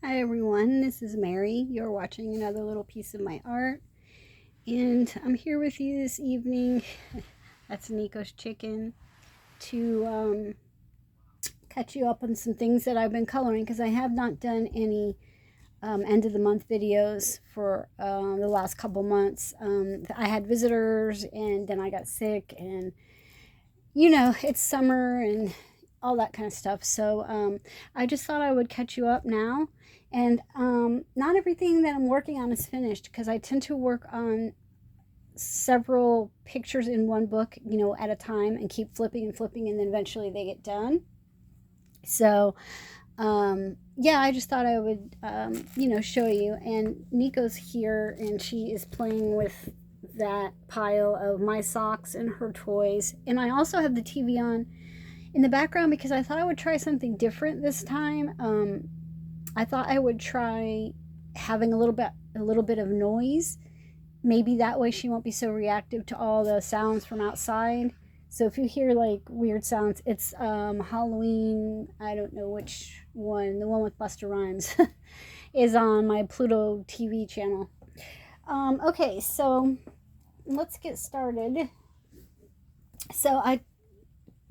Hi everyone, this is Mary. You're watching another little piece of my art, and I'm here with you this evening. That's Nico's chicken to catch you up on some things that I've been coloring because I have not done any end of the month videos for the last couple months. I had visitors and then I got sick, and it's summer and all that kind of stuff. So I just thought I would catch you up now. And not everything that I'm working on is finished because I tend to work on several pictures in one book, at a time, and keep flipping and flipping, and then eventually they get done. So yeah, I just thought I would, show you. And Nico's here, and she is playing with that pile of my socks and her toys. And I also have the TV on in the background because I thought I would try something different this time. I thought I would try having a little bit of noise. Maybe that way she won't be so reactive to all the sounds from outside. So if you hear like weird sounds, it's Halloween. I don't know which one. The one with Busta Rhymes is on my Pluto TV channel. Okay, so let's get started. So I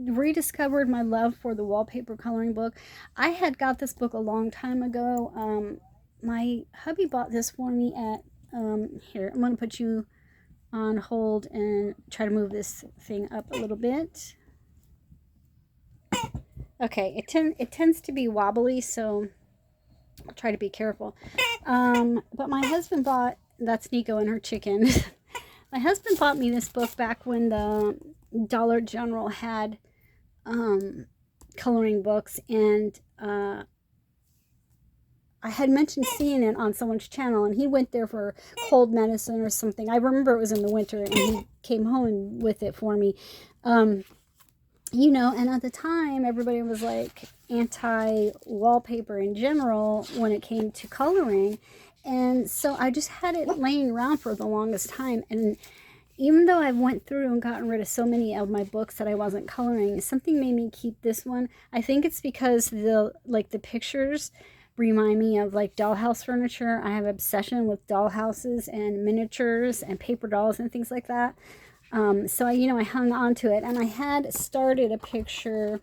rediscovered my love for the wallpaper coloring book. I had got this book a long time ago. My hubby bought this for me at here. I'm going to put you on hold and try to move this thing up a little bit. Okay, it tends to be wobbly, so I'll try to be careful. But my husband bought, that's Nico and her chicken. My husband bought me this book back when the Dollar General had coloring books, and I had mentioned seeing it on someone's channel, and he went there for cold medicine or something. I remember it was in the winter, and he came home with it for me. And at the time, everybody was like anti-wallpaper in general when it came to coloring. And so I just had it laying around for the longest time. And even though I went through and gotten rid of so many of my books that I wasn't coloring, something made me keep this one. I think it's because the pictures remind me of like dollhouse furniture. I have an obsession with dollhouses and miniatures and paper dolls and things like that. So I hung on to it, and I had started a picture.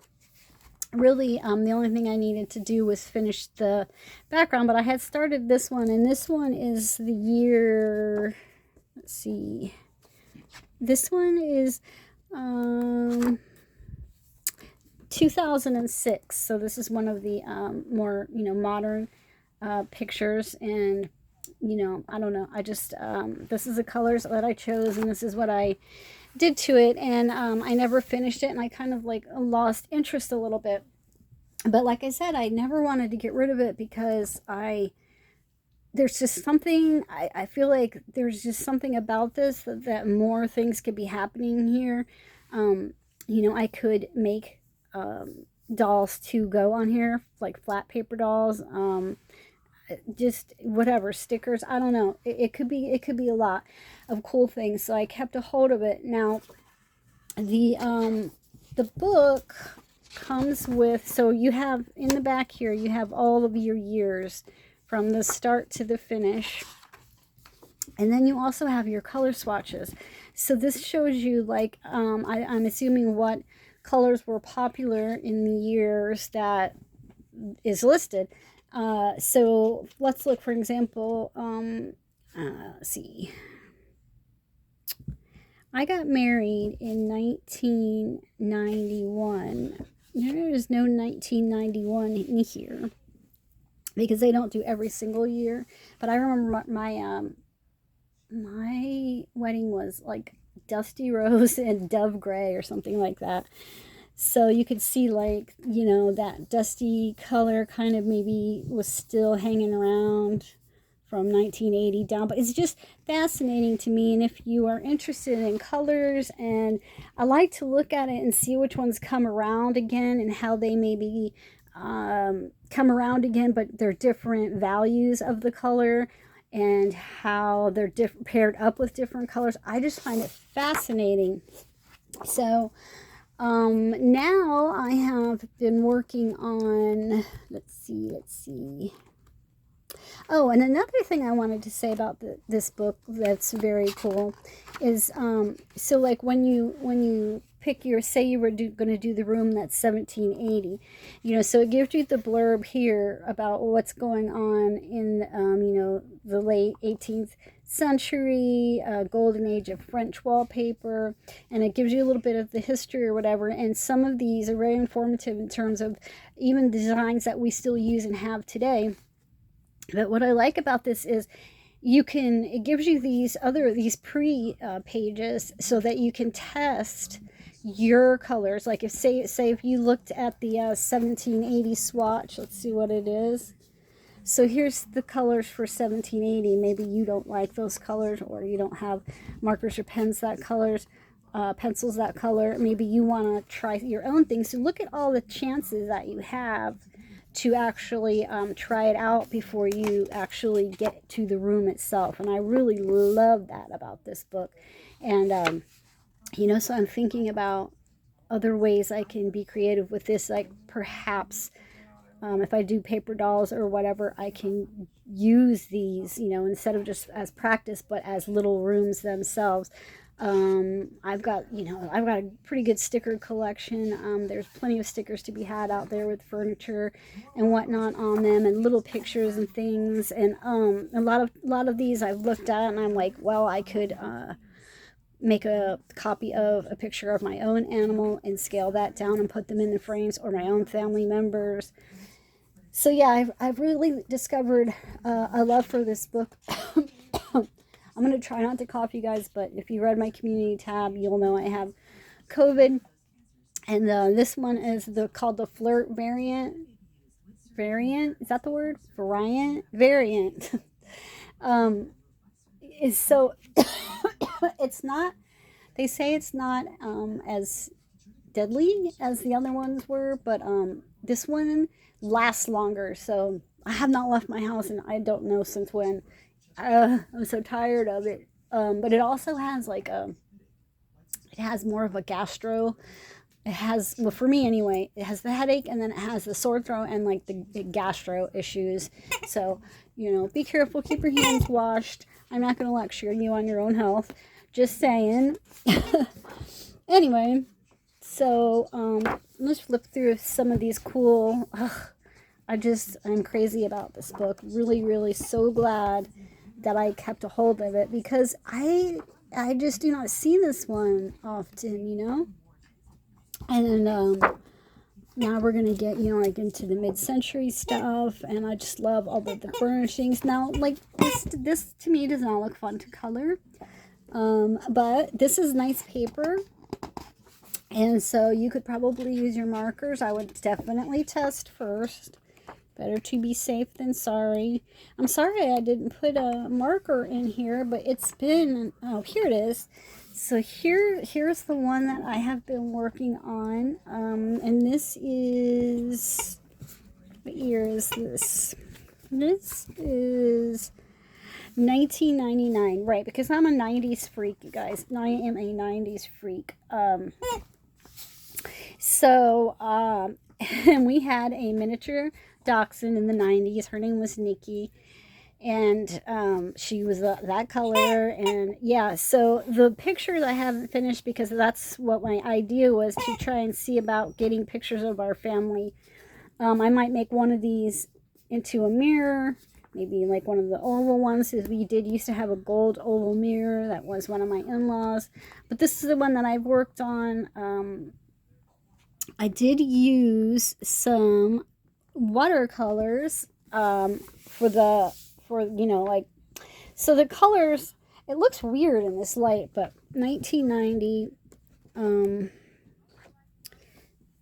Really, the only thing I needed to do was finish the background, but I had started this one, and this one is the year, let's see, this one is 2006. So this is one of the more modern pictures, and I don't know, I just this is the colors that I chose, and this is what I did to it. And I never finished it, and I kind of like lost interest a little bit. But like I said, I never wanted to get rid of it because there's just something, I feel like there's just something about this that more things could be happening here. I could make dolls to go on here, like flat paper dolls, just whatever, stickers, I don't know. It could be a lot of cool things. So I kept a hold of it. Now the book comes with, so you have in the back here, you have all of your years from the start to the finish, and then you also have your color swatches. So this shows you like I'm assuming what colors were popular in the years that is listed. So let's look, for example, let's see. I got married in 1991. There is no 1991 in here because they don't do every single year. But I remember my wedding was like dusty rose and dove gray or something like that. So you could see like, that dusty color kind of maybe was still hanging around from 1980 down. But it's just fascinating to me. And if you are interested in colors, and I like to look at it and see which ones come around again and how they maybe come around again, but they're different values of the color and how they're paired up with different colors. I just find it fascinating. So now I have been working on, let's see. Oh, and another thing I wanted to say about this book that's very cool is, so like when you pick your, say you were going to do the room that's 1780, so it gives you the blurb here about what's going on in, the late 18th century, golden age of French wallpaper, and it gives you a little bit of the history or whatever. And some of these are very informative in terms of even designs that we still use and have today. But what I like about this is it gives you these pre pages so that you can test your colors. Like say if you looked at the 1780 swatch, let's see what it is. So here's the colors for 1780. Maybe you don't like those colors, or you don't have markers or pens that colors, pencils that color. Maybe you want to try your own thing. So look at all the chances that you have to actually try it out before you actually get to the room itself. And I really love that about this book. And so I'm thinking about other ways I can be creative with this, like perhaps if I do paper dolls or whatever, I can use these, instead of just as practice, but as little rooms themselves. I've got a pretty good sticker collection. There's plenty of stickers to be had out there with furniture and whatnot on them, and little pictures and things. And a lot of these I've looked at and I'm like, well, I could make a copy of a picture of my own animal and scale that down and put them in the frames, or my own family members. So yeah, I've really discovered a love for this book. I'm going to try not to cough, you guys, but if you read my community tab, you'll know I have COVID. And this one is called the Flirt variant. Variant? Is that the word? Variant. Is so... it's not... They say it's not as deadly as the other ones were, but this one lasts longer. So I have not left my house, and I don't know since when. I'm so tired of it. But it also has it has more of a gastro. It has, well, for me anyway, it has the headache, and then it has the sore throat and like the gastro issues. So, be careful, keep your hands washed. I'm not going to lecture you on your own health. Just saying. Anyway, so let's flip through some of these cool. I'm crazy about this book. Really, really so glad that I kept a hold of it, because I just do not see this one often, And now we're gonna get into the mid-century stuff, and I just love all the furnishings. Now, like this to me does not look fun to color, but this is nice paper, and so you could probably use your markers. I would definitely test first. Better to be safe than sorry. I'm sorry I didn't put a marker in here, but it's been, oh, here it is. So here's the one that I have been working on. And this is, what year is this? This is 1999, right? Because I'm a 90s freak, you guys. I am a 90s freak. And we had a miniature dachshund in the 90s. Her name was Nikki, and she was that color. And yeah, so the pictures I haven't finished, because that's what my idea was, to try and see about getting pictures of our family. I might make one of these into a mirror, maybe like one of the oval ones, because we did used to have a gold oval mirror that was one of my in-laws, but this is the one that I've worked on. I did use some watercolors so the colors, it looks weird in this light, but 1990,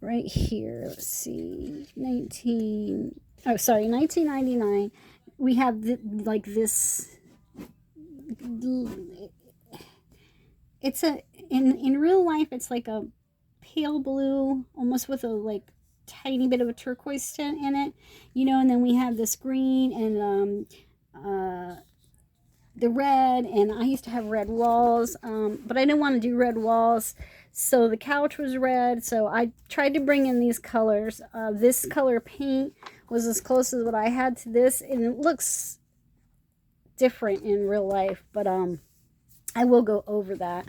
right here, let's see, 1999, we have this, it's in real life, it's like a pale blue, almost with a tiny bit of a turquoise tint in it, and then we have this green and the red, and I used to have red walls, but I didn't want to do red walls, so the couch was red, so I tried to bring in these colors. This color paint was as close as what I had to this, and it looks different in real life, but I will go over that.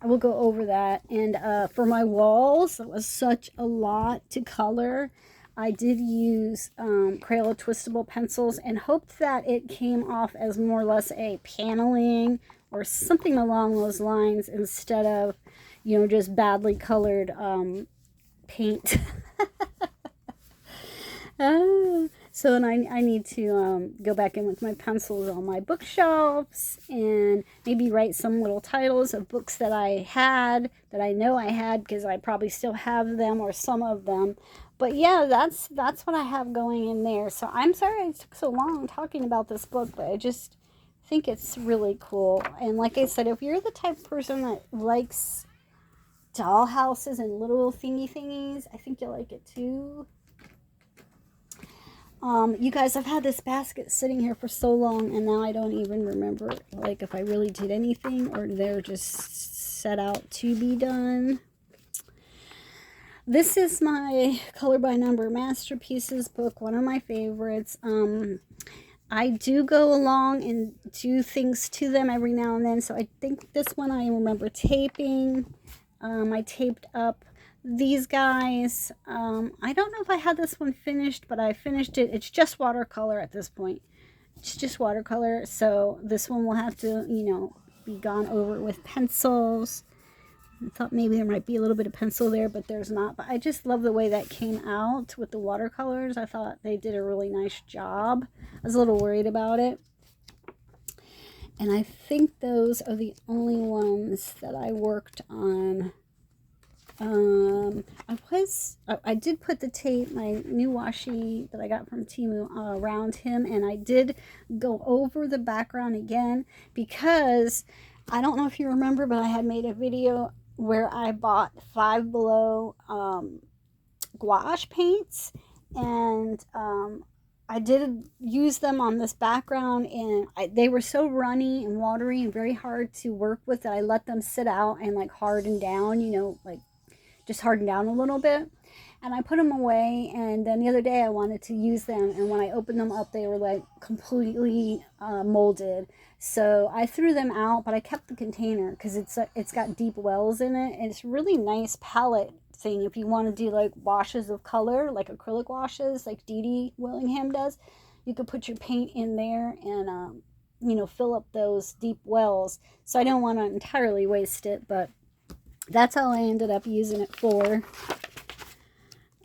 I will go over that. And for my walls, it was such a lot to color. I did use Crayola twistable pencils and hoped that it came off as more or less a paneling or something along those lines instead of, you know, just badly colored paint. So and I need to go back in with my pencils on my bookshelves and maybe write some little titles of books that I had, that I know I had, because I probably still have them or some of them. But yeah, that's what I have going in there. So I'm sorry it took so long talking about this book, but I just think it's really cool. And like I said, if you're the type of person that likes dollhouses and little thingies, I think you'll like it too. You guys, I've had this basket sitting here for so long, and now I don't even remember, like, if I really did anything or they're just set out to be done. This is my Color by Number Masterpieces book, one of my favorites. I do go along and do things to them every now and then, so I think this one I remember taping. I taped up these guys. I don't know if I had this one finished, but I finished it. It's just watercolor at this point. It's just watercolor, so this one will have to, you know, be gone over with pencils. I thought maybe there might be a little bit of pencil there, but there's not. But I just love the way that came out with the watercolors. I thought they did a really nice job. I was a little worried about it. And I think those are the only ones that I worked on. I did put the tape, my new washi that I got from Temu, around him, and I did go over the background again because I don't know if you remember, but I had made a video where I bought Five Below gouache paints, and I did use them on this background, and they were so runny and watery and very hard to work with that I let them sit out and like harden down, you know, like just harden down a little bit, and I put them away. And then the other day I wanted to use them, and when I opened them up they were like completely molded, so I threw them out, but I kept the container because it's got deep wells in it, and it's really nice palette thing if you want to do like washes of color, like acrylic washes like Dee Dee Willingham does. You could put your paint in there and you know, fill up those deep wells. So I don't want to entirely waste it, but that's all I ended up using it for.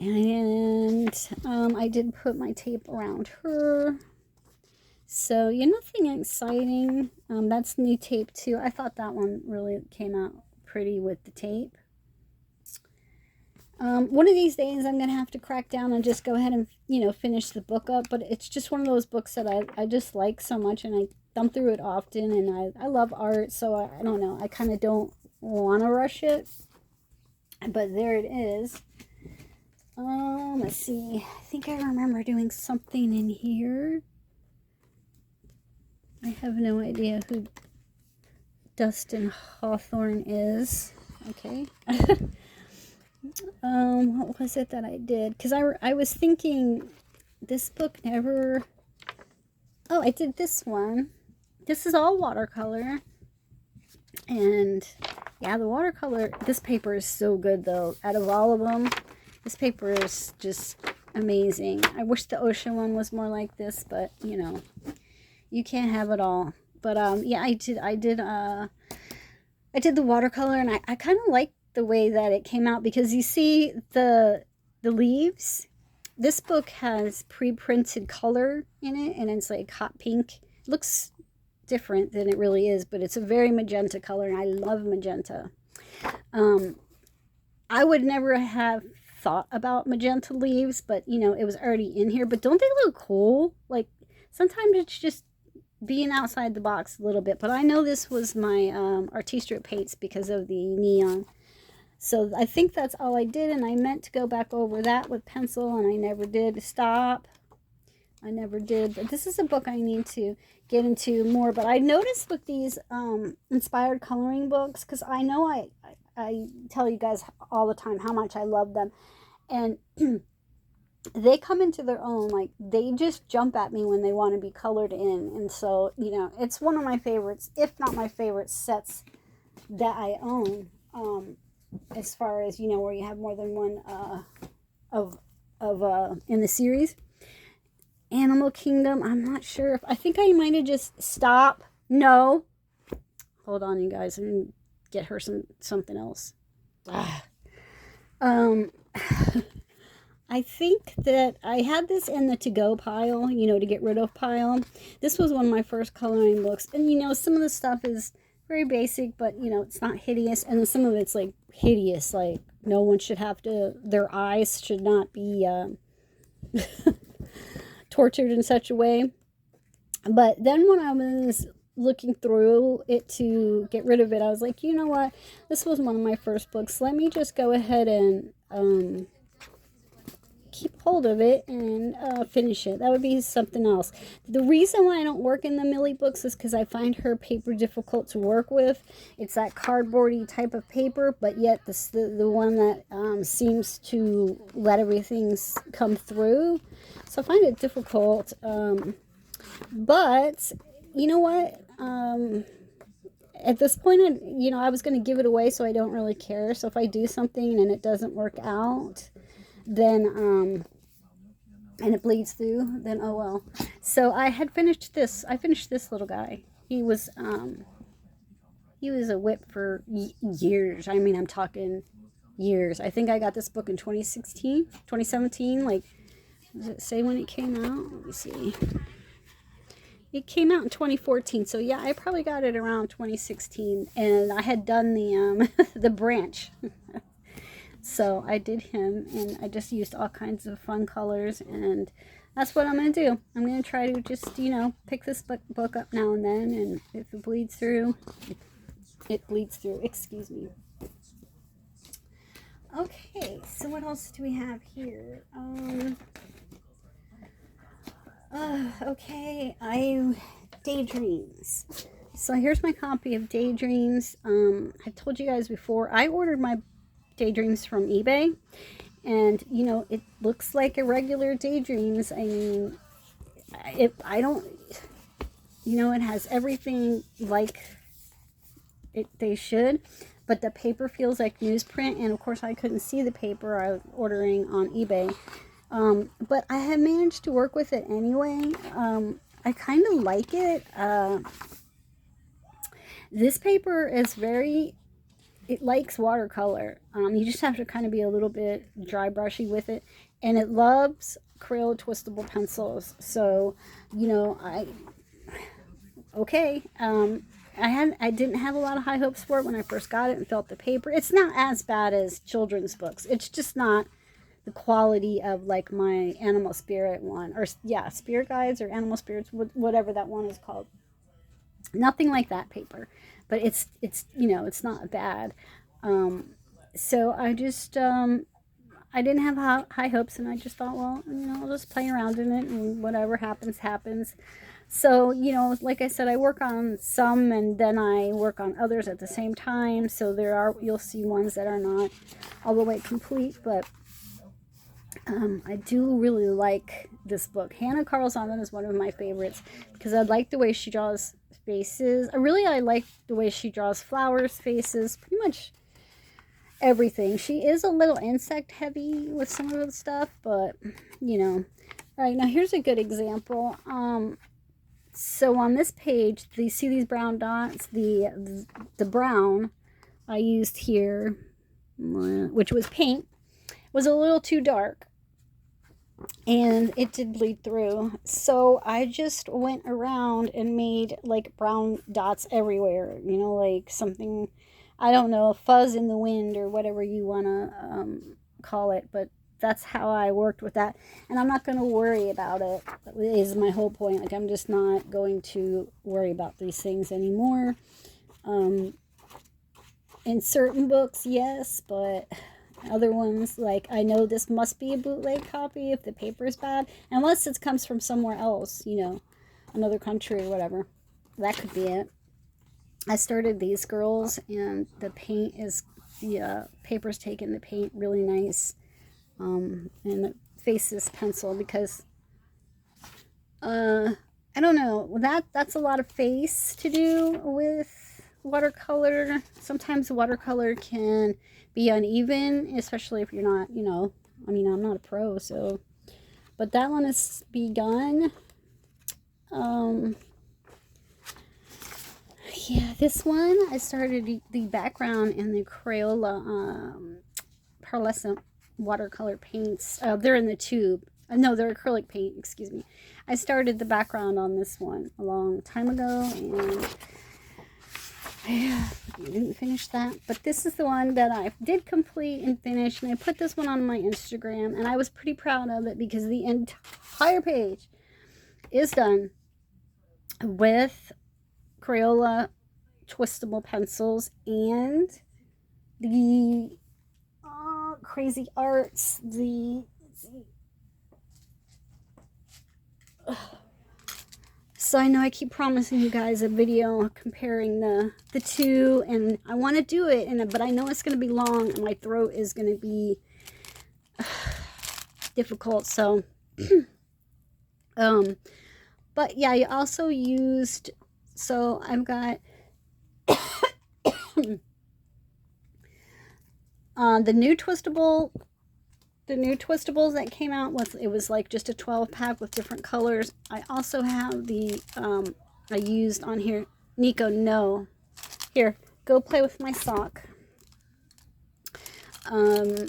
And I did put my tape around her. So, yeah, nothing exciting. That's new tape too. I thought that one really came out pretty with the tape. One of these days I'm going to have to crack down and just go ahead and, you know, finish the book up. But it's just one of those books that I just like so much, and I thumb through it often, and I love art. So I don't know. I kind of don't want to rush it, but there it is. Let's see, I think I remember doing something in here. I have no idea who Dustin Hawthorne is. Okay. What was it that I did? Because I was thinking this book never... Oh, I did this one. This is all watercolor. And yeah, the watercolor, this paper is so good though. Out of all of them, this paper is just amazing. I wish the ocean one was more like this, but you know, you can't have it all. But yeah, I did the watercolor, and I kind of like the way that it came out, because you see the leaves. This book has pre-printed color in it, and it's like hot pink. It looks different than it really is, but it's a very magenta color, and I love magenta. I would never have thought about magenta leaves, but you know, it was already in here. But don't they look cool? Like, sometimes it's just being outside the box a little bit. But I know this was my artistry paints because of the neon. So I think that's all I did, and I meant to go back over that with pencil, and I never did. Stop. I never did. But this is a book I need to get into more. But I noticed with these inspired coloring books, because I know I tell you guys all the time how much I love them. And they come into their own. Like, they just jump at me when they want to be colored in. And so, you know, it's one of my favorites, if not my favorite sets that I own. As far as, you know, where you have more than one of in the series. Animal Kingdom, I'm not sure if, I think I might have just stopped. No. Hold on, you guys. I'm going to get her something else. I think that I had this in the to-go pile, you know, to get rid of pile. This was one of my first coloring books. And, you know, some of the stuff is very basic, but, you know, it's not hideous. And some of it's, like, hideous. Like, no one should have to, their eyes should not be tortured in such a way. But then when I was looking through it to get rid of it, I was like, you know what? This was one of my first books. Let me just go ahead and keep hold of it and finish it. That would be something else. The reason why I don't work in the Millie books is because I find her paper difficult to work with. It's that cardboardy type of paper, but yet the one that seems to let everything come through. So I find it difficult. But you know what? At this point, you know, I was going to give it away, so I don't really care. So if I do something and it doesn't work out, then and it bleeds through, then oh well. So I had finished this. I finished this little guy. He was a WIP for years. I mean, I'm talking years. I think I got this book in 2016, 2017. Like, does it say when it came out? Let me see. It came out in 2014, so yeah, I probably got it around 2016, and I had done the the branch. So I did him, and I just used all kinds of fun colors, and that's what I'm going to do. I'm going to try to just, you know, pick this book up now and then, and if it bleeds through, it bleeds through. Excuse me. Okay, so what else do we have here? Okay, Daydreams. So here's my copy of Daydreams. I told you guys before, I ordered my Daydreams from eBay, and you know, it looks like a regular Daydreams. I mean, I don't, you know, it has everything like they should, but the paper feels like newsprint, and of course I couldn't see the paper. I was ordering on eBay. But I have managed to work with it anyway. I kind of like it. This paper is it likes watercolor. You just have to kind of be a little bit dry brushy with it. And it loves Crayola twistable pencils. So, you know, I didn't have a lot of high hopes for it when I first got it and felt the paper. It's not as bad as children's books. It's just not the quality of like my Animal Spirit one, or yeah, Spirit Guides or Animal Spirits, whatever that one is called. Nothing like that paper, but it's you know, it's not bad. So I just I didn't have high hopes, and I just thought, well, you know, I'll just play around in it, and whatever happens happens. So, you know, like I said, I work on some and then I work on others at the same time. So you'll see ones that are not all the way complete, but I do really like this book. Hannah Carlson is one of my favorites because I like the way she draws faces. I like the way she draws flowers, faces, pretty much everything. She is a little insect heavy with some of the stuff, but you know. All right, now here's a good example. So on this page, you see these brown dots. The brown I used here, which was paint, was a little too dark, and it did bleed through. So I just went around and made like brown dots everywhere, you know, like something, I don't know, fuzz in the wind or whatever you want to call it, but that's how I worked with that. And I'm not going to worry about it, is my whole point. Like, I'm just not going to worry about these things anymore. In certain books, yes, but other ones, like, I know this must be a bootleg copy if the paper is bad, unless it comes from somewhere else, you know, another country or whatever. That could be it. I started these girls, and the paint is, the paper's taken the paint really nice. And Faces pencil because I don't know, that's a lot of face to do with watercolor. Sometimes watercolor can be uneven, especially if you're not, you know, I mean, I'm not a pro, so, but that one is begun. Yeah, this one, I started the background in the Crayola pearlescent watercolor paints. They're in the tube. No, they're acrylic paint, excuse me. I started the background on this one a long time ago, and I didn't finish that. But this is the one that I did complete and finish, and I put this one on my Instagram, and I was pretty proud of it because the entire page is done with Crayola twistable pencils and the Crazy Arts, so I know I keep promising you guys a video comparing the two, and I want to do it, but I know it's going to be long, and my throat is going to be difficult, so but yeah, I also used, so I've got the new twistables that came out with, it was like just a 12 pack with different colors. I also have the I used on here, Nico, no, here, go play with my sock. I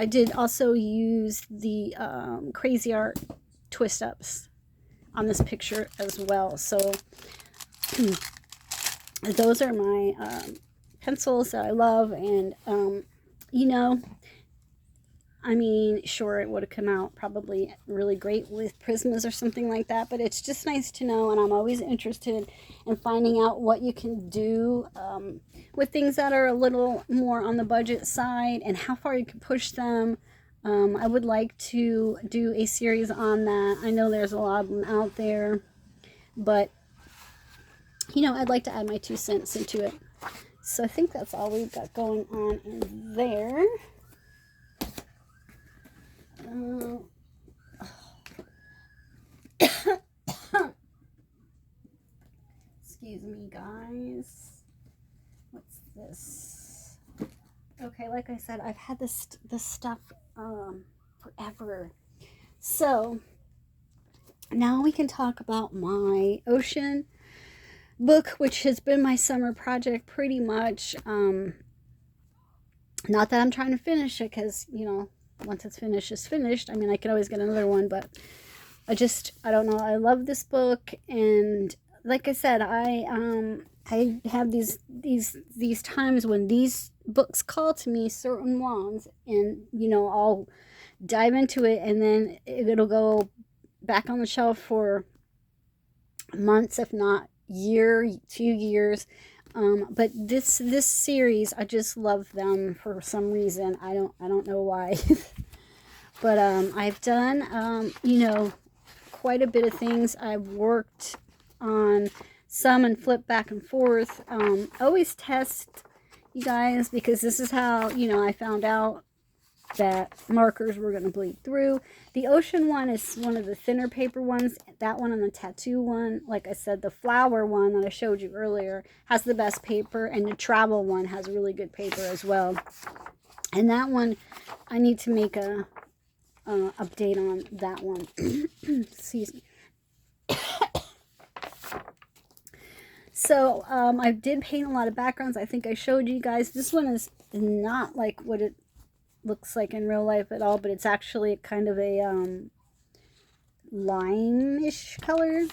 did also use the Crazy Art twist ups on this picture as well. So those are my pencils that I love, and you know, I mean, sure, it would have come out probably really great with Prismas or something like that, but it's just nice to know, and I'm always interested in finding out what you can do with things that are a little more on the budget side and how far you can push them. I would like to do a series on that. I know there's a lot of them out there, but, you know, I'd like to add my 2 cents into it. So I think that's all we've got going on in there. Excuse me, guys. What's this? Okay, like I said, I've had this stuff forever. So now we can talk about my ocean book, which has been my summer project pretty much. Not that I'm trying to finish it, because, you know, once it's finished, it's finished. I mean, I could always get another one, but I don't know. I love this book, and like I said, I have these times when these books call to me, certain ones, and, you know, I'll dive into it, and then it'll go back on the shelf for months, if not few years. But this series, I just love them for some reason. I don't know why. But I've done you know, quite a bit of things. I've worked on some and flipped back and forth. Always test, you guys, because this is how, you know, I found out that markers were going to bleed through. The ocean one is one of the thinner paper ones. That one and the tattoo one, like I said, the flower one that I showed you earlier has the best paper, and the travel one has really good paper as well. And that one, I need to make a update on that one. Excuse me. So I did paint a lot of backgrounds. I think I showed you guys. This one is not like what it looks like in real life at all, but it's actually kind of a lime-ish color,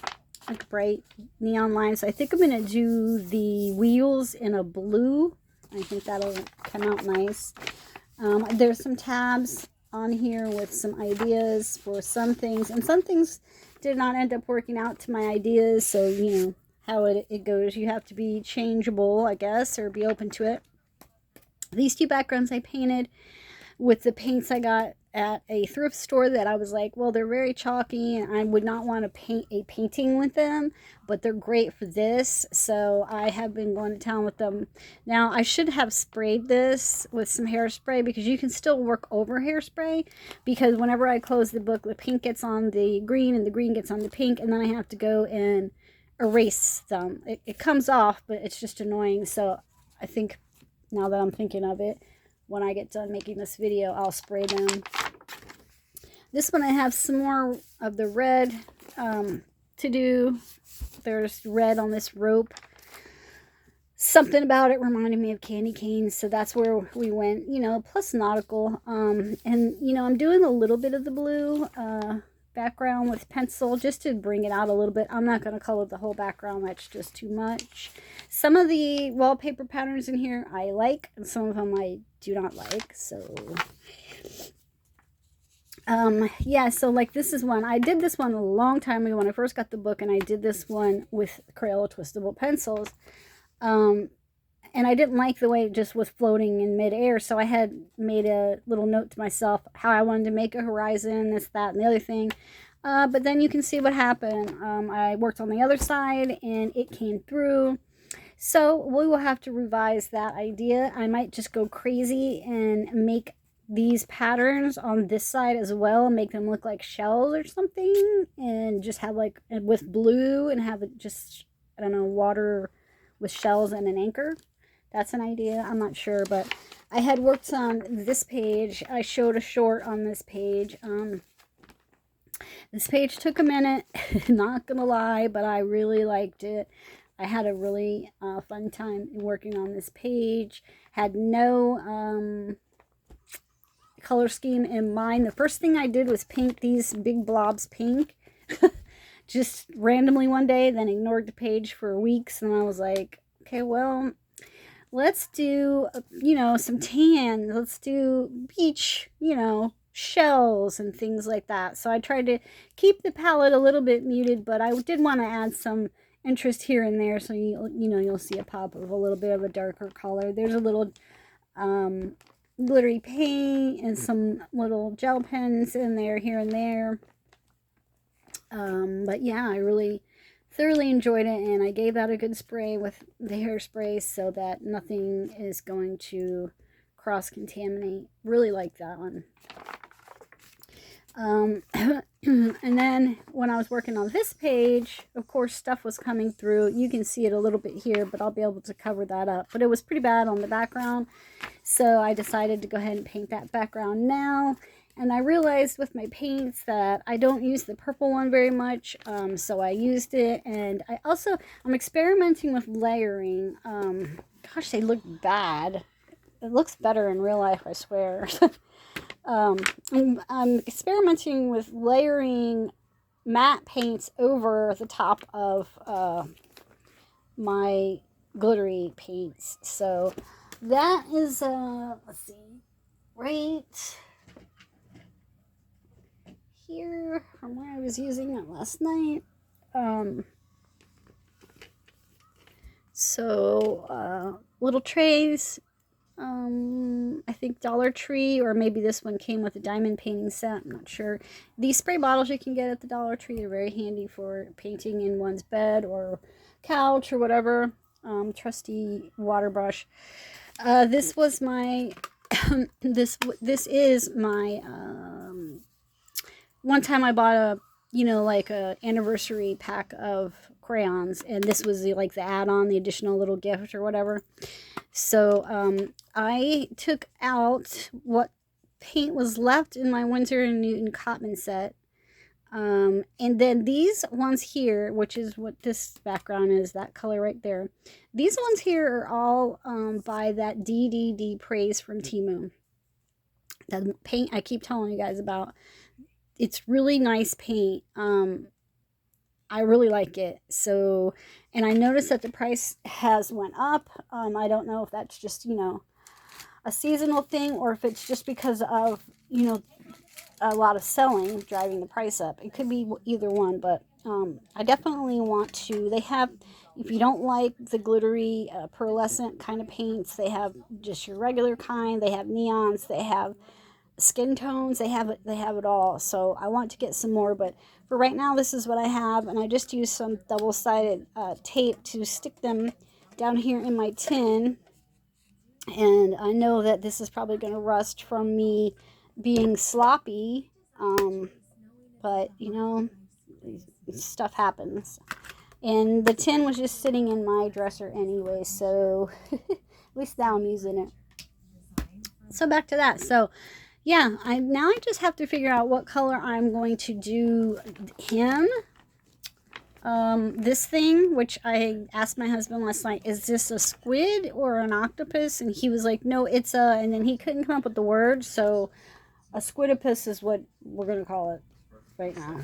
like bright neon lime. So I think I'm going to do the wheels in a blue. I think that'll come out nice. There's some tabs on here with some ideas for some things, and some things did not end up working out to my ideas, so, you know how it goes. You have to be changeable, I guess, or be open to it. These 2 backgrounds I painted with the paints I got at a thrift store that I was like, well, they're very chalky and I would not want to paint a painting with them, but they're great for this. So I have been going to town with them. Now I should have sprayed this with some hairspray, because you can still work over hairspray, because whenever I close the book, the pink gets on the green and the green gets on the pink, and then I have to go and erase them. It comes off, but it's just annoying. So I think, now that I'm thinking of it, when I get done making this video, I'll spray them. This one I have some more of the red to do. There's red on this rope. Something about it reminded me of candy canes, so that's where we went, you know, plus nautical. And, you know, I'm doing a little bit of the blue background with pencil just to bring it out a little bit. I'm not going to color the whole background. That's just too much. Some of the wallpaper patterns in here I like, and some of them I do not like. So yeah, so like this is one. I did this one a long time ago when I first got the book, and I did this one with Crayola twistable pencils. And I didn't like the way it just was floating in midair, so I had made a little note to myself how I wanted to make a horizon, this, that, and the other thing. But then you can see what happened. I worked on the other side, and it came through. So we will have to revise that idea. I might just go crazy and make these patterns on this side as well, make them look like shells or something, and just have like, with blue, and have it just, I don't know, water with shells and an anchor. That's an idea. I'm not sure, but I had worked on this page. I showed a short on this page. This page took a minute, not gonna lie, but I really liked it. I had a really fun time working on this page. Had no color scheme in mind. The first thing I did was paint these big blobs pink. Just randomly one day, then ignored the page for weeks, and I was like, okay, well, let's do, you know, some tan. Let's do beach, you know, shells and things like that. So I tried to keep the palette a little bit muted, but I did want to add some interest here and there, so you'll see a pop of a little bit of a darker color. There's a little glittery paint and some little gel pens in there here and there. But yeah, I really thoroughly enjoyed it, and I gave that a good spray with the hairspray so that nothing is going to cross-contaminate. Really like that one. And then when I was working on this page, of course, stuff was coming through. You can see it a little bit here, but I'll be able to cover that up. But it was pretty bad on the background, so I decided to go ahead and paint that background now. And I realized with my paints that I don't use the purple one very much, so I used it. And I'm experimenting with layering. Gosh, they look bad. It looks better in real life, I swear. I'm experimenting with layering matte paints over the top of my glittery paints. So that is, let's see, right here from where I was using it last night. Little trays. I think Dollar Tree, or maybe this one came with a diamond painting set. I'm not sure. These spray bottles you can get at the Dollar Tree are very handy for painting in one's bed or couch or whatever. Trusty water brush. This was my this is my one time I bought a, like a anniversary pack of crayons, and this was the add-on, the additional little gift or whatever. So I took out what paint was left in my Winsor & Newton Cotman set, and then these ones here, which is what this background is, that color right there, these ones here are all by that DDD Praise from Temu. That paint I keep telling you guys about. It's really nice paint. I really like it. So, and I noticed that the price has went up. I don't know if that's just, a seasonal thing, or if it's just because of, a lot of selling driving the price up. It could be either one, but I definitely want to. They have, if you don't like the glittery pearlescent kind of paints, they have just your regular kind. They have neons. They have skin tones. They have it all. So I want to get some more, but for right now, this is what I have. And I just used some double-sided tape to stick them down here in my tin. And I know that this is probably going to rust from me being sloppy. But, you know, stuff happens. And the tin was just sitting in my dresser anyway, so at least now I'm using it. So back to that. So yeah, I just have to figure out what color I'm going to do him. This thing, which I asked my husband last night, is this a squid or an octopus? And he was like, no, it's a, and then he couldn't come up with the word, so a squidopus is what we're going to call it right now.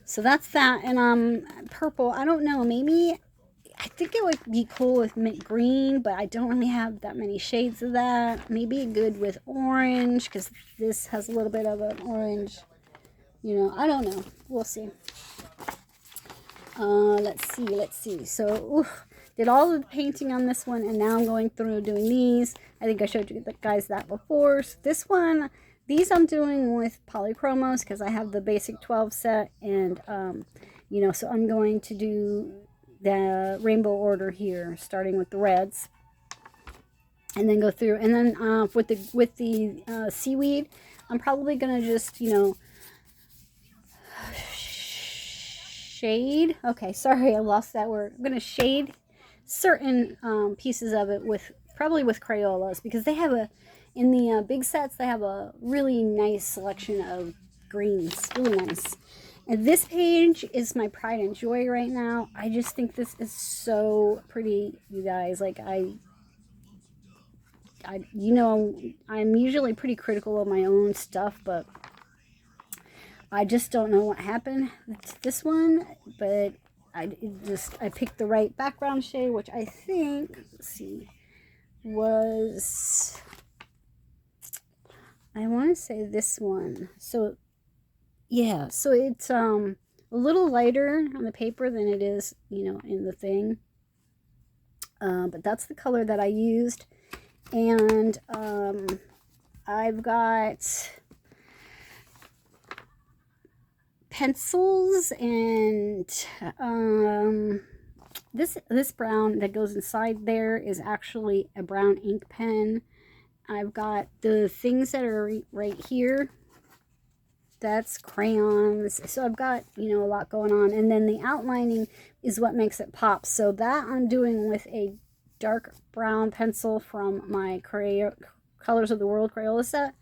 So that's that. And purple, I don't know, maybe I think it would be cool with mint green, but I don't really have that many shades of that. Maybe good with orange, because this has a little bit of an orange, you know, I don't know, we'll see. Let's see. So did all of the painting on this one, and now I'm going through doing these. I think I showed you guys that before. So this one, these I'm doing with polychromos because I have the basic 12 set, and you know, so I'm going to do the rainbow order here, starting with the reds, and then go through, and then with the seaweed, I'm probably gonna just, you know, shade. Okay, sorry, I lost that word. I'm gonna shade certain pieces of it with probably with Crayolas, because they have in the big sets, they have a really nice selection of greens, really nice. And this page is my pride and joy right now. I just think this is so pretty, you guys. Like you know, I'm usually pretty critical of my own stuff, but I just don't know what happened to this one. But I picked the right background shade, which I think, let's see, was, I want to say this one. So yeah, so it's a little lighter on the paper than it is, you know, in the thing. But that's the color that I used. And I've got pencils, and this brown that goes inside there is actually a brown ink pen. I've got the things that are right here, that's crayons. So I've got, you know, a lot going on. And then the outlining is what makes it pop. So that I'm doing with a dark brown pencil from my Colors of the World Crayola set.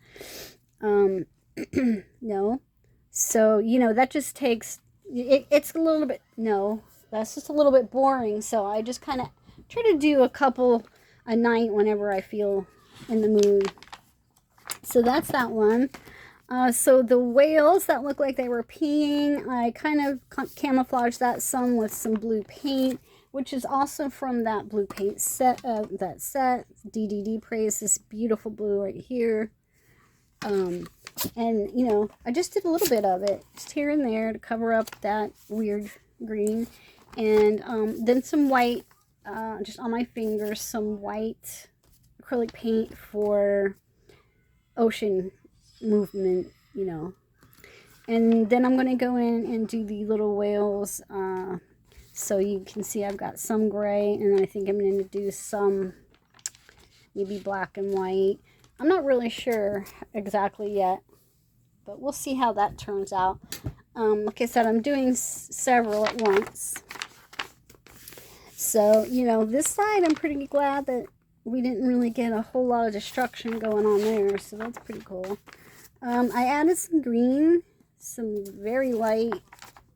No. So, you know, that just takes, it's a little bit, no, that's just a little bit boring. So I just kind of try to do a couple a night whenever I feel in the mood. So that's that one. So the whales that look like they were peeing, I kind of camouflaged that some with some blue paint, which is also from that blue paint set, DDD Praise, this beautiful blue right here. And, you know, I just did a little bit of it, just here and there to cover up that weird green. And then some white, just on my fingers, some white acrylic paint for ocean movement, you know. And then I'm going to go in and do the little whales. So you can see I've got some gray, and then I think I'm going to do some maybe black and white. I'm not really sure exactly yet, but we'll see how that turns out. Like I said, I'm doing several at once. So, you know, this side, I'm pretty glad that we didn't really get a whole lot of destruction going on there, so that's pretty cool. I added some green, some very light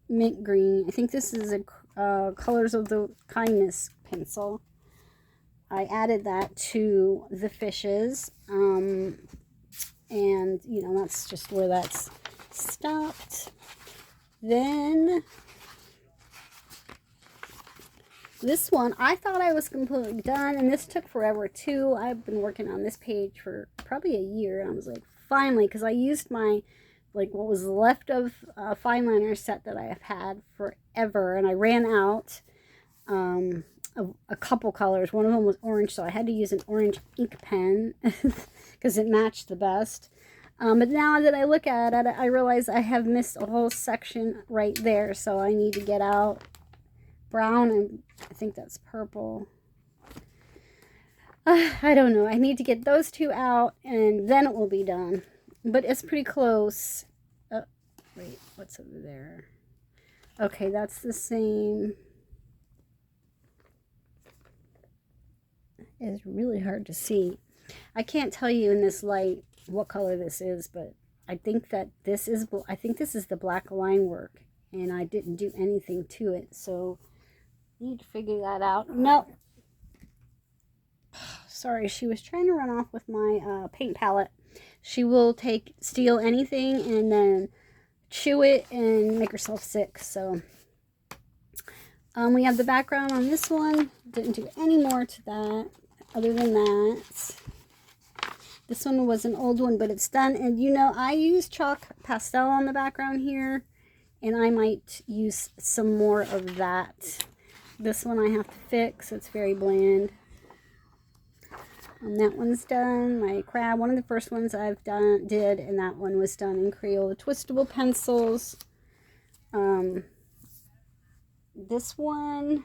mint green. I think this is a Colors of the Kindness pencil. I added that to the fishes, and, you know, that's just where that's stopped. Then this one, I thought I was completely done, and this took forever too. I've been working on this page for probably a year, and I was like, finally, because I used my, like, what was left of a fine liner set that I have had forever, and I ran out of a couple colors. One of them was orange, so I had to use an orange ink pen because it matched the best. But now that I look at it, I realize I have missed a whole section right there. So I need to get out brown, and I think that's purple. I don't know. I need to get those two out, and then it will be done. But it's pretty close. Oh, wait, what's over there? Okay, that's the same. It's really hard to see. I can't tell you in this light what color this is, but I think that this is, I think this is the black line work, and I didn't do anything to it, so I need to figure that out. No, sorry, she was trying to run off with my paint palette. She will steal anything and then chew it and make herself sick. So we have the background on this one. Didn't do any more to that other than that. This one was an old one, but it's done. And you know, I use chalk pastel on the background here, and I might use some more of that. This one I have to fix. It's very bland. And that one's done. My crab, one of the first ones I've did, and that one was done in Crayola twistable pencils. This one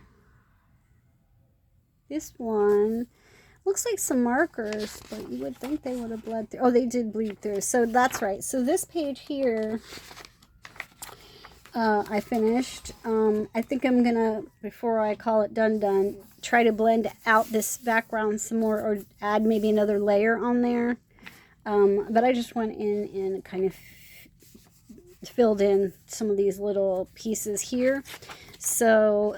looks like some markers, but you would think they would have bled through. Oh, they did bleed through. So that's right. So this page here, I finished. I think I'm gonna, before I call it done, try to blend out this background some more, or add maybe another layer on there. But I just went in and kind of filled in some of these little pieces here. So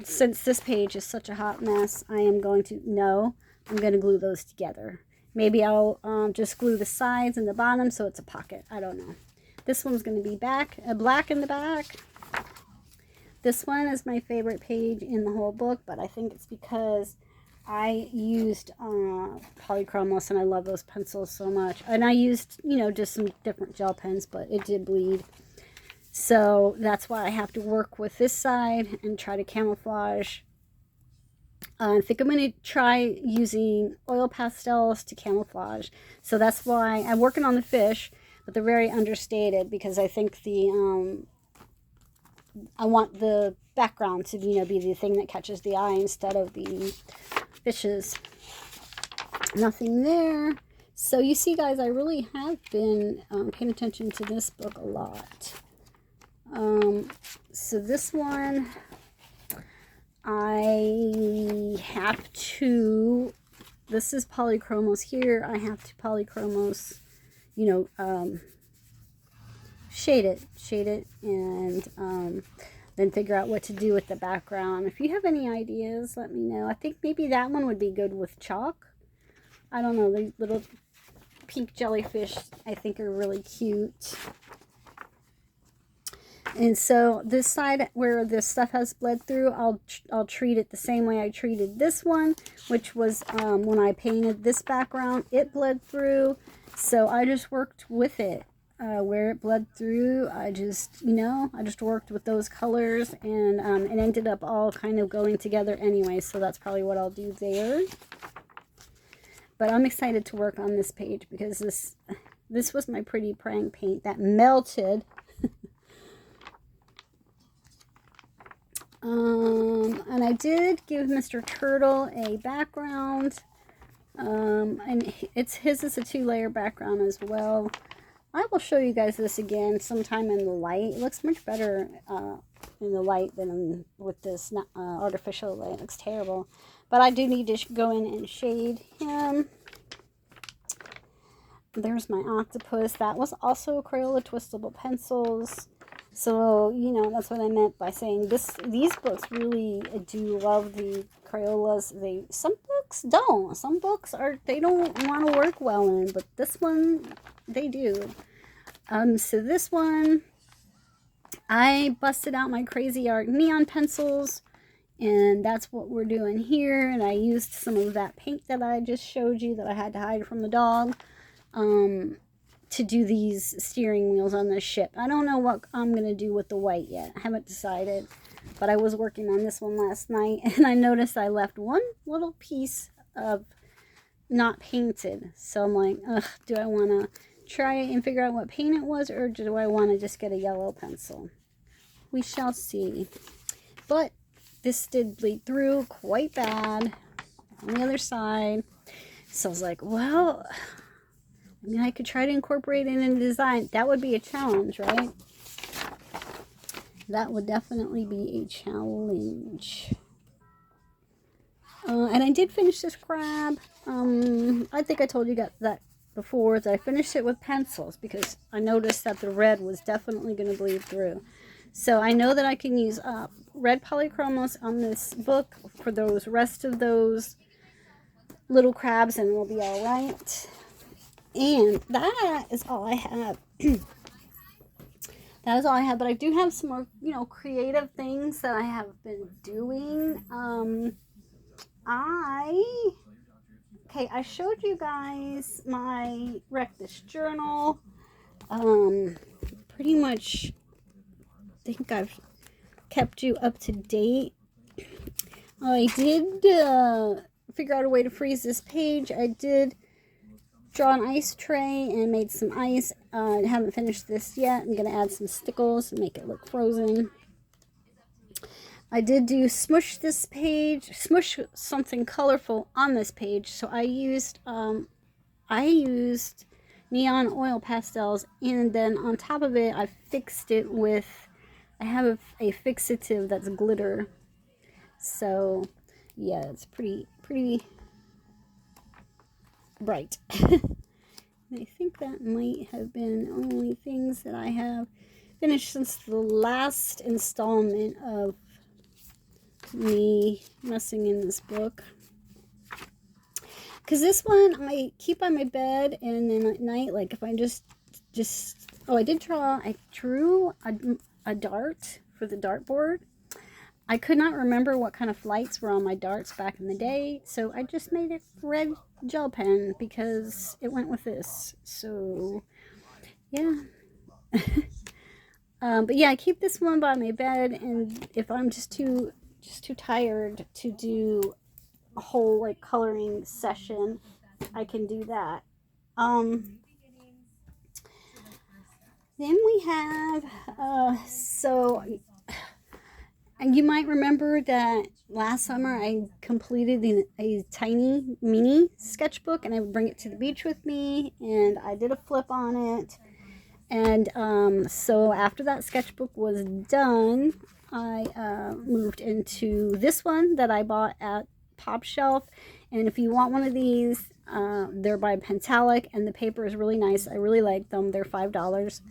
since this page is such a hot mess, I'm going to glue those together. Maybe I'll just glue the sides and the bottom so it's a pocket. I don't know. This one's going to be black in the back. This one is my favorite page in the whole book, but I think it's because I used polychromos, and I love those pencils so much. And I used, you know, just some different gel pens, but it did bleed. So that's why I have to work with this side and try to camouflage. I think I'm going to try using oil pastels to camouflage. So that's why I'm working on the fish, but they're very understated, because I think I want the background to, you know, be the thing that catches the eye instead of the fishes. Nothing there. So you see, guys, I really have been paying attention to this book a lot. So this one, I have to, this is polychromos here. I have to polychromos, you know, shade it, and then figure out what to do with the background. If you have any ideas, let me know. I think maybe that one would be good with chalk. I don't know, the little pink jellyfish I think are really cute. And so this side where this stuff has bled through, I'll treat it the same way I treated this one, which was when I painted this background, it bled through. So I just worked with it. Where it bled through, I just worked with those colors, and it ended up all kind of going together anyway, so that's probably what I'll do there. But I'm excited to work on this page, because this was my pretty praying paint that melted. And I did give Mr. Turtle a background, and his is a 2-layer background as well. I will show you guys this again sometime in the light. It looks much better in the light than with this artificial light. It looks terrible. But I do need to go in and shade him. There's my octopus. That was also Crayola twistable pencils. So, you know, that's what I meant by saying these books really do love the Crayolas. Some books don't. Some books they don't want to work well in, but this one they do. So this one, I busted out my Crazy Art neon pencils, and that's what we're doing here. And I used some of that paint that I just showed you that I had to hide from the dog, to do these steering wheels on this ship. I don't know what I'm going to do with the white yet. I haven't decided. But I was working on this one last night, and I noticed I left one little piece of not painted. So I'm like, ugh, do I want to try and figure out what paint it was, or do I want to just get a yellow pencil? We shall see. But this did bleed through quite bad on the other side. So I was like, well, I mean, I could try to incorporate it in the design. That would be a challenge, right? That would definitely be a challenge. And I did finish this crab. I think I told you that before, that I finished it with pencils because I noticed that the red was definitely going to bleed through. So I know that I can use red polychromos on this book for those rest of those little crabs, and we'll be all right. And that is all I have. That is all I have, but I do have some more, you know, creative things that I have been doing. I showed you guys my Wreck This journal. Pretty much, I think I've kept you up to date. I did figure out a way to freeze this page. I did draw an ice tray and made some ice. I haven't finished this yet. I'm going to add some stickles and make it look frozen. I did do smush this page, smush something colorful on this page. So I used neon oil pastels, and then on top of it, I fixed it with, I have a fixative that's glitter. So yeah, it's pretty bright. I think that might have been only things that I have finished since the last installment of me messing in this book. Because this one I keep on my bed, and then at night, like if I I drew a dart for the dartboard. I could not remember what kind of flights were on my darts back in the day, so I just made a red gel pen because it went with this. So, yeah. But yeah, I keep this one by my bed, and if I'm just too tired to do a whole like coloring session, I can do that. Then we have and you might remember that last summer I completed a tiny mini sketchbook, and I would bring it to the beach with me, and I did a flip on it. And so after that sketchbook was done, I moved into this one that I bought at Pop Shelf. And if you want one of these, they're by Pentalic, and the paper is really nice. I really like them. They're $5.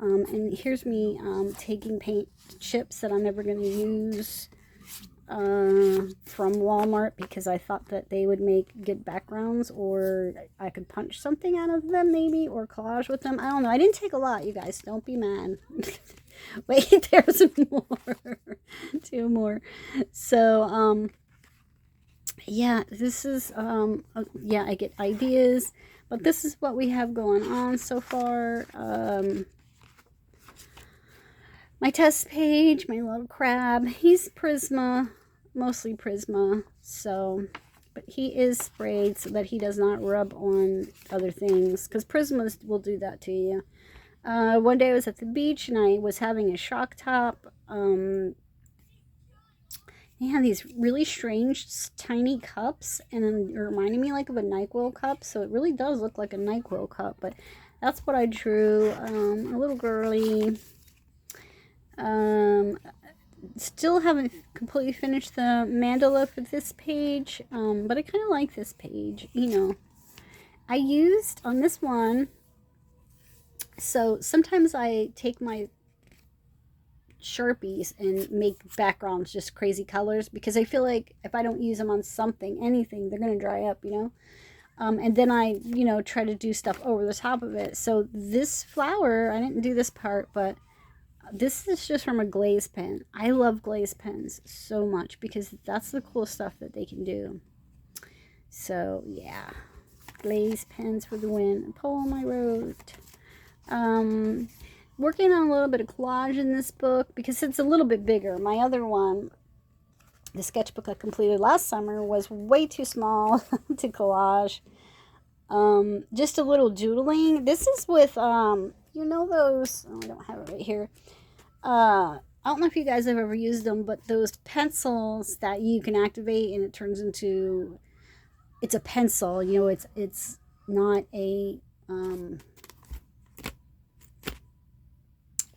And here's me taking paint chips that I'm never going to use from Walmart because I thought that they would make good backgrounds, or I could punch something out of them maybe, or collage with them. I don't know. I didn't take a lot, you guys. Don't be mad. Wait, there's more. 2 more. So, yeah, this is, yeah, I get ideas, but this is what we have going on so far. My test page, my little crab, he's Prisma, mostly Prisma, so, but he is sprayed so that he does not rub on other things, because Prismas will do that to you. One day I was at the beach, and I was having a shock top. They have these really strange tiny cups, and it reminded me like of a NyQuil cup, so it really does look like a NyQuil cup, but that's what I drew. A little girly. Still haven't completely finished the mandala for this page, but I kind of like this page, you know. I used on this one, so sometimes I take my Sharpies and make backgrounds just crazy colors, because I feel like if I don't use them on something, anything, they're going to dry up, you know. And then I, you know, try to do stuff over the top of it. So this flower, I didn't do this part, but this is just from a glaze pen. I love glaze pens so much because that's the cool stuff that they can do. So yeah, glaze pens for the win. A poem I wrote. Working on a little bit of collage in this book because it's a little bit bigger. My other one, the sketchbook I completed last summer, was way too small to collage. just a little doodling. This is with, you know those, oh, I don't have it right here. I don't know if you guys have ever used them, but those pencils that you can activate and it turns into, it's a pencil, you know, it's not a,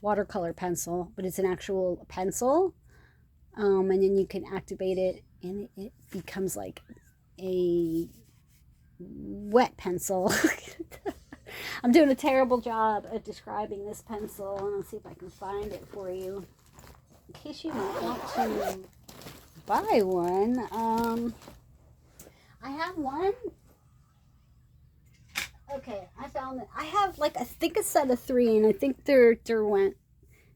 watercolor pencil, but it's an actual pencil. And then you can activate it and it becomes like a wet pencil. I'm doing a terrible job at describing this pencil, and I'll see if I can find it for you in case you might want to buy one. I have one. Okay, I found it. I have like, I think a set of 3, and I think they're went.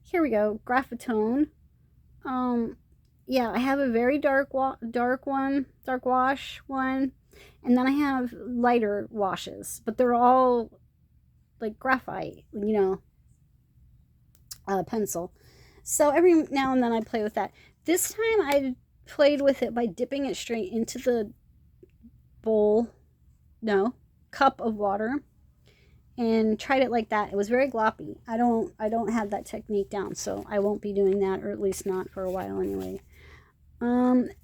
Here we go, Graphitone. Yeah, I have a very dark wash one, and then I have lighter washes, but they're all like graphite, you know, pencil. So every now and then I play with that. This time I played with it by dipping it straight into the cup of water and tried it like that. It was very gloppy. I don't have that technique down, so I won't be doing that, or at least not for a while anyway.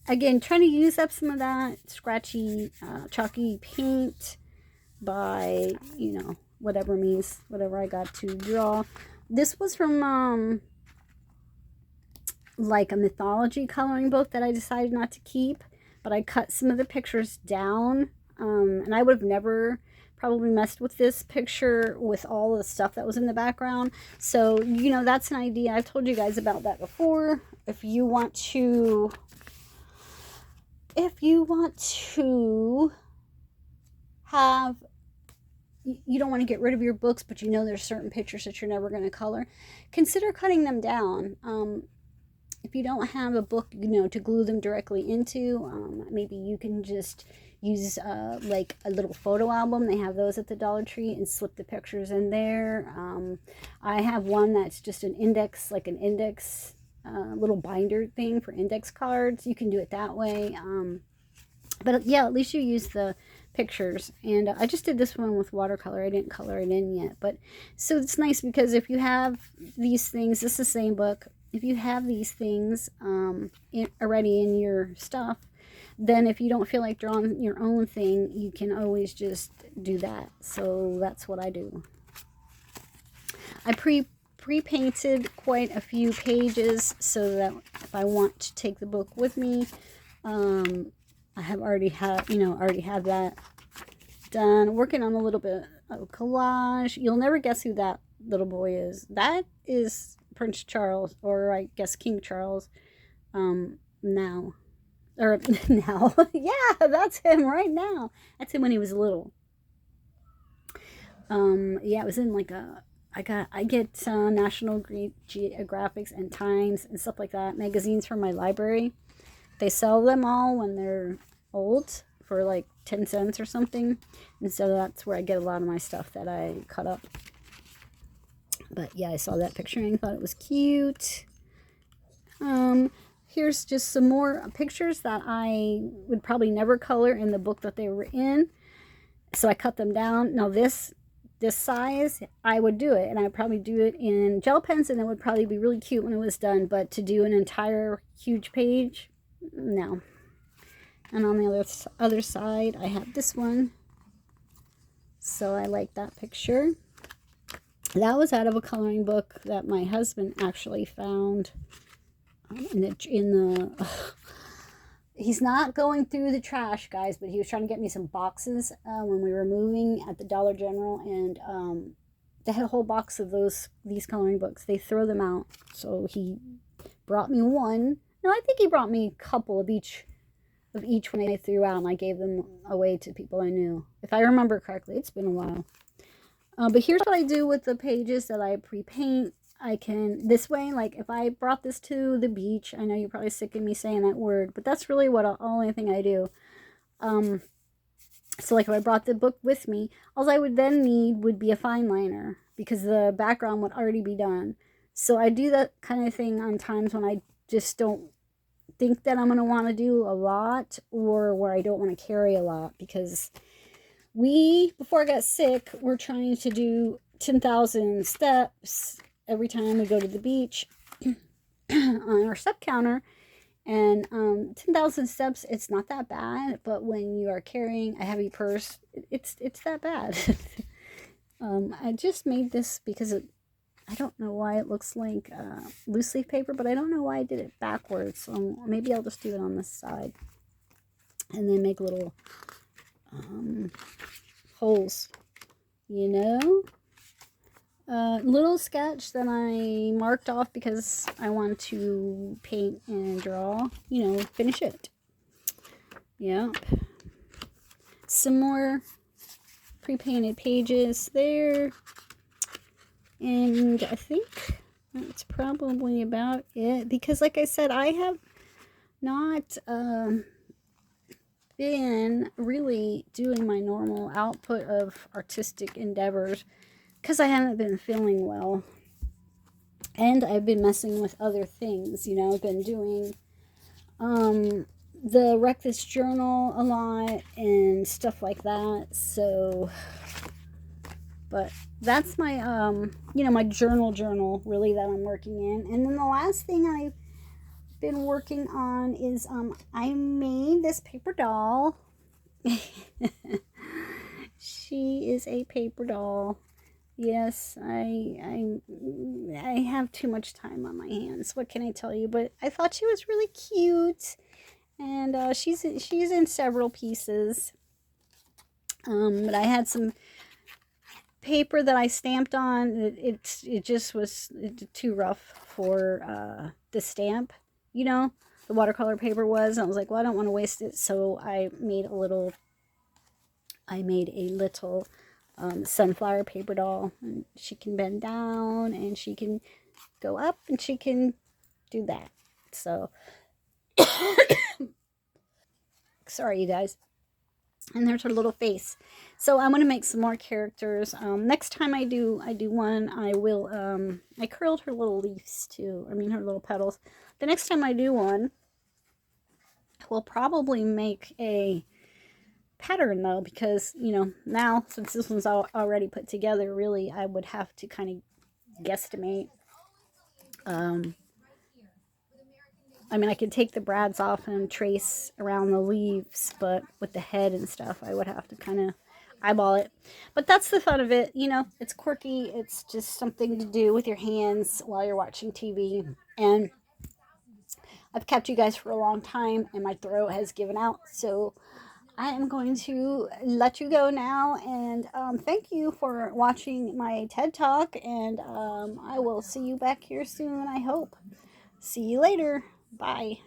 Again, trying to use up some of that scratchy, chalky paint by, you know, whatever means, whatever I got to draw. This was from, like a mythology coloring book that I decided not to keep, but I cut some of the pictures down, and I would have never probably messed with this picture with all the stuff that was in the background. So, you know, that's an idea. I've told you guys about that before. If you want to have, you don't want to get rid of your books, but you know there's certain pictures that you're never going to color, consider cutting them down. If you don't have a book, you know, to glue them directly into, maybe you can just use like a little photo album. They have those at the Dollar Tree, and slip the pictures in there. I have one that's just an index, like an index little binder thing for index cards. You can do it that way. But yeah, at least you use the pictures. And I just did this one with watercolor. I didn't color it in yet. But so it's nice because if you have these things, this is the same book. If you have these things already in your stuff, then if you don't feel like drawing your own thing, you can always just do that. So that's what I do. I pre-painted quite a few pages so that if I want to take the book with me, I have already have that done. Working on a little bit of collage. You'll never guess who that little boy is. That is Prince Charles, or I guess King Charles, now. Or now. Yeah, that's him right now. That's him when he was little. Yeah, it was in like a, I get National Geographics and Times and stuff like that, magazines from my library. They sell them all when they're old for like 10 cents or something. And so that's where I get a lot of my stuff that I cut up. But yeah, I saw that picture and I thought it was cute. Here's just some more pictures that I would probably never color in the book that they were in. So I cut them down. Now this size, I would do it, and I would probably do it in gel pens, and it would probably be really cute when it was done. But to do an entire huge page, no. And on the other side, I have this one. So I like that picture. That was out of a coloring book that my husband actually found he's not going through the trash, guys, but he was trying to get me some boxes when we were moving at the Dollar General, and they had a whole box of these coloring books. They throw them out, so he brought me one. No, I think he brought me a couple of each one they threw out, and I gave them away to people I knew, if I remember correctly. It's been a while. But here's what I do with the pages that I pre-paint. I can, this way, like if I brought this to the beach, I know you're probably sick of me saying that word, but that's really what only thing I do. So like if I brought the book with me, all I would then need would be a fine liner, because the background would already be done. So I do that kind of thing on times when I just don't think that I'm going to want to do a lot, or where I don't want to carry a lot, because before I got sick, we're trying to do 10,000 steps every time we go to the beach on our step counter. And 10,000 steps, it's not that bad, but when you are carrying a heavy purse, it's that bad. I just made this because I don't know why it looks like loose leaf paper, but I don't know why I did it backwards. So maybe I'll just do it on this side and then make little holes, you know? Little sketch that I marked off because I want to paint and draw, finish it. Yep. Some more pre-painted pages there. And I think that's probably about it. Because like I said, I have not been really doing my normal output of artistic endeavors because I haven't been feeling well. And I've been messing with other things, I've been doing the Wreck This Journal a lot and stuff like that. So, but that's my, my journal really that I'm working in. And then the last thing I've been working on is, I made this paper doll. She is a paper doll. Yes, I have too much time on my hands. What can I tell you? But I thought she was really cute, and she's in several pieces. But I had some paper that I stamped on. It just was too rough for the stamp. The watercolor paper was. I was like, well, I don't want to waste it, so I made a little sunflower paper doll, and she can bend down and she can go up and she can do that. So sorry, you guys. And there's her little face. So I'm gonna make some more characters. Next time I do one, I will. I curled her little leaves too. I mean her little petals. The next time I do one, we'll probably make a pattern though, because now since this one's already put together, really I would have to kind of guesstimate. I mean, I could take the brads off and trace around the leaves, but with the head and stuff, I would have to kind of eyeball it. But that's the fun of it. It's quirky. It's just something to do with your hands while you're watching TV. And I've kept you guys for a long time, and my throat has given out. So I am going to let you go now. And thank you for watching my TED Talk. And I will see you back here soon, I hope. See you later. Bye.